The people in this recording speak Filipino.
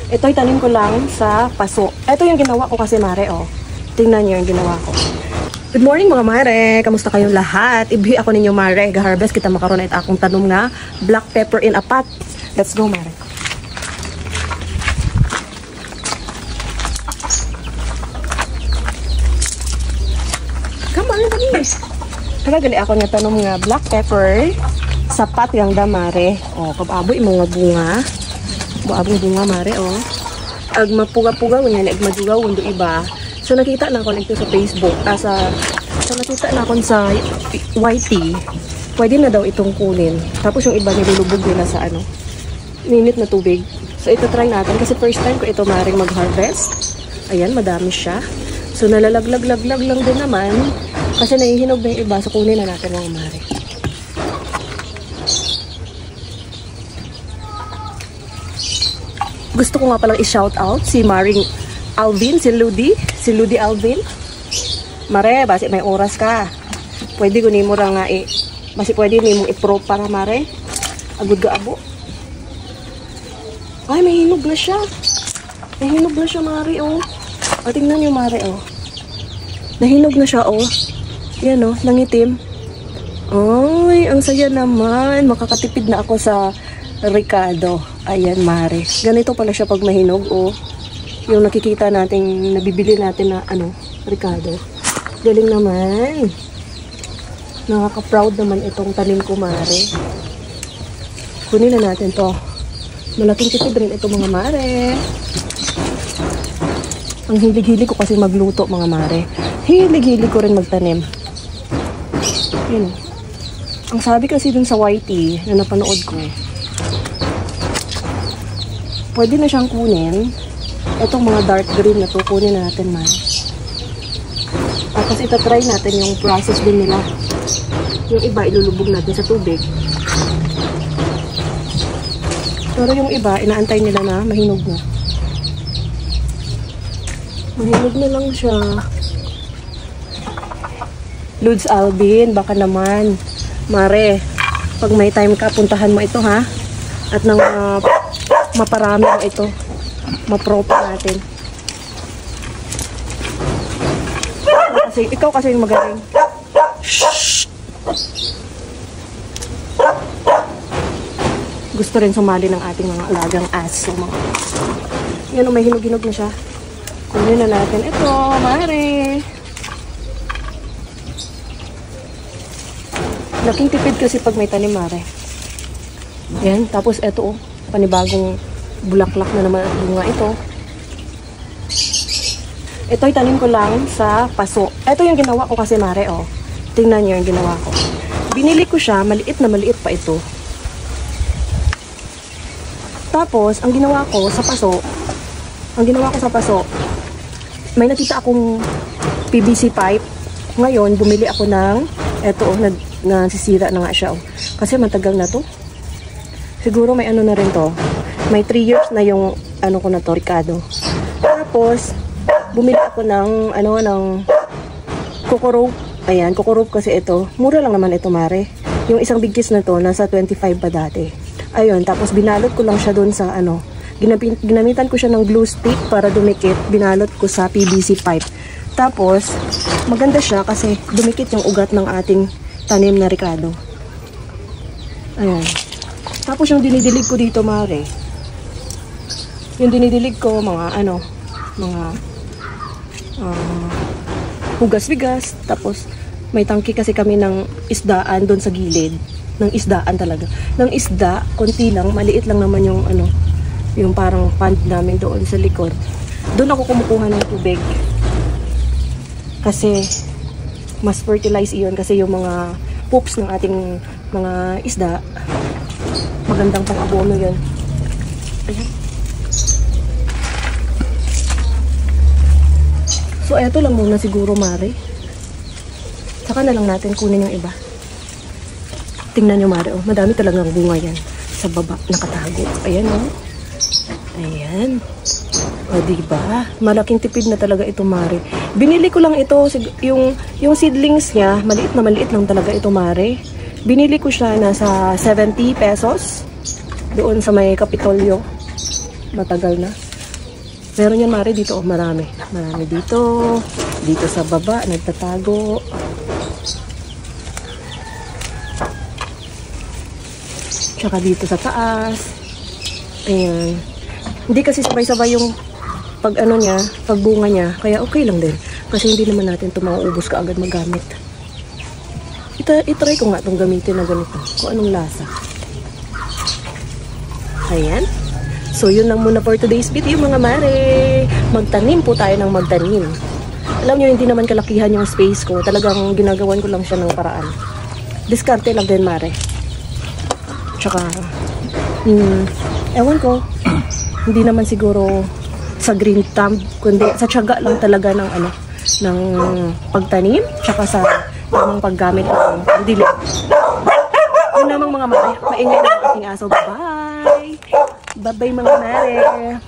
Ito'y tanim ko lang sa paso. Ito yung ginawa ko kasi, Mare, oh. Tingnan niyo yung ginawa ko. Good morning, mga Mare. Kamusta kayong lahat? Ibihi ako ninyo, Mare. Ga-harvest kita makaroon at akong tanom nga black pepper in a pot. Let's go, Mare. Come on, dali. Kaya gali ako nga tanom nga black pepper sa pot yung da, Mare. Oh, kababoy mga bunga. Buabong bunga, Mare, oh. Ag mapuga-puga, ganyan, ag madugaw, undo iba. So, nakita na ako nito sa Facebook. So, nakita na ako sa YT. Pwede na daw itong kunin. Tapos yung iba, nilulubog nila sa ano, minute na tubig. So, ito try natin. Kasi first time ko ito, Mare, mag-harvest. Ayan, madami siya. So, nalalaglag-laglag lang din naman. Kasi nahihinog na yung iba. So, kunin na natin mga Mare. Gusto ko nga palang i-shout out si Maring Alvin, si Ludi Alvin. Mare, basi may oras ka. Pwede ko nimo ra nga basi pwede nimo i-pro para, Mare. Agud ga abo. Ay, may hinog na siya. May hinog na siya, Mare, oh. O, tingnan niyo, Mare, oh. Nahinog na siya, oh. Yan, oh, nangitim. Ay, ang saya naman. Makakatipid na ako sa Ricardo. Ayan, Mare. Ganito pala siya pag mahinog, oh. Yung nakikita natin, nabibili natin na, ano, Ricardo. Galing naman. Nakaka-proud naman itong tanim ko, Mare. Kunin na natin to. Malaking tipid rin ito, mga Mare. Ang hilig-hilig ko kasi magluto, mga Mare. Hilig-hilig ko rin magtanim. Yun. Ang sabi kasi dun sa YT na napanood ko, pwede na siyang kunin. Itong mga dark green na to, kunin natin, man. Tapos itatry natin yung process din nila. Yung iba, ilulubog natin sa tubig. Pero yung iba, inaantay nila na mahinog na. Mahinog na lang siya. Lods Alvin, baka naman. Mare, pag may time ka, puntahan mo ito, ha? At nang maparami mo ito. Mapropa natin. Ikaw kasi yung magaling. Shhh! Gusto rin sumali ng ating mga alagang aso. Yan, may hinog-hinog na siya. Kunin na natin ito, Mare. Laking tipid kasi pag may tanim, Mare. Yan, tapos ito, oh, panibagong bulaklak na naman at bunga ito. Ito'y tanim ko lang sa paso. Ito yung ginawa ko kasi, Mare, oh. Tingnan niyo yung ginawa ko. Binili ko siya, maliit na maliit pa ito. Tapos, ang ginawa ko sa paso, may nakita akong PVC pipe. Ngayon, bumili ako ng, eto, oh, nasisira na nga siya, oh. Kasi matagal na to. Siguro may ano na rin to. May 3 years na yung, ano ko na to, Ricardo. Tapos, bumili ako ng, ano, ng coco rope. Ayan, coco rope kasi ito. Mura lang naman ito, Mare. Yung isang big kiss na to, nasa 25 pa dati. Ayun, tapos binalot ko lang siya doon sa, ano, ginamitan ko siya ng glue stick para dumikit. Binalot ko sa PVC pipe. Tapos, maganda siya kasi dumikit yung ugat ng ating tanim na Ricardo. Ayan. Tapos yung dinidilig ko dito, Mare. Yung dinidilig ko, mga, ano, mga hugas-bigas. Tapos, may tangki kasi kami ng isdaan doon sa gilid. Ng isdaan talaga. Ng isda, konti lang, maliit lang naman yung, ano, yung parang pond namin doon sa likod. Doon ako kumukuha ng tubig. Kasi, mas fertilize iyon kasi yung mga poops ng ating mga isda, magandang pang-abono yun. Ayan. So, eto lang muna siguro, Mare. Saka na lang natin kunin yung iba. Tingnan nyo, Mare, oh. Madami talagang bunga yan. Sa baba, nakatago. Ayan, oh. Ayan. O, diba? Malaking tipid na talaga ito, Mare. Binili ko lang ito, yung seedlings niya, maliit lang talaga ito, Mare. Binili ko siya nasa 70 pesos. Doon sa may Kapitolyo. Matagal na. Meron yan, Mare, dito. Oh, marami. Marami dito. Dito sa baba, nagtatago. Tsaka dito sa taas. Ayan. Hindi kasi sabay-sabay yung pag-ano niya, pagbunga niya. Kaya okay lang din. Kasi hindi naman natin ito mauubos ka agad magamit. Itry ko nga itong gamitin na ganito. Kung anong lasa. Ayan. So, yun lang muna for today's video, mga mare. Magtanim po tayo ng magtanim. Alam nyo, hindi naman kalakihan yung space ko. Talagang ginagawan ko lang siya ng paraan. Diskarte lang din, mare. Tsaka, ewan ko, hindi naman siguro sa green thumb, kundi sa tiyaga lang talaga ng ng pagtanim, tsaka sa tamang paggamit ng dilim. Yun namang mga mare. Maingay na ang ating aso. Bye! Bye-bye, mga mare!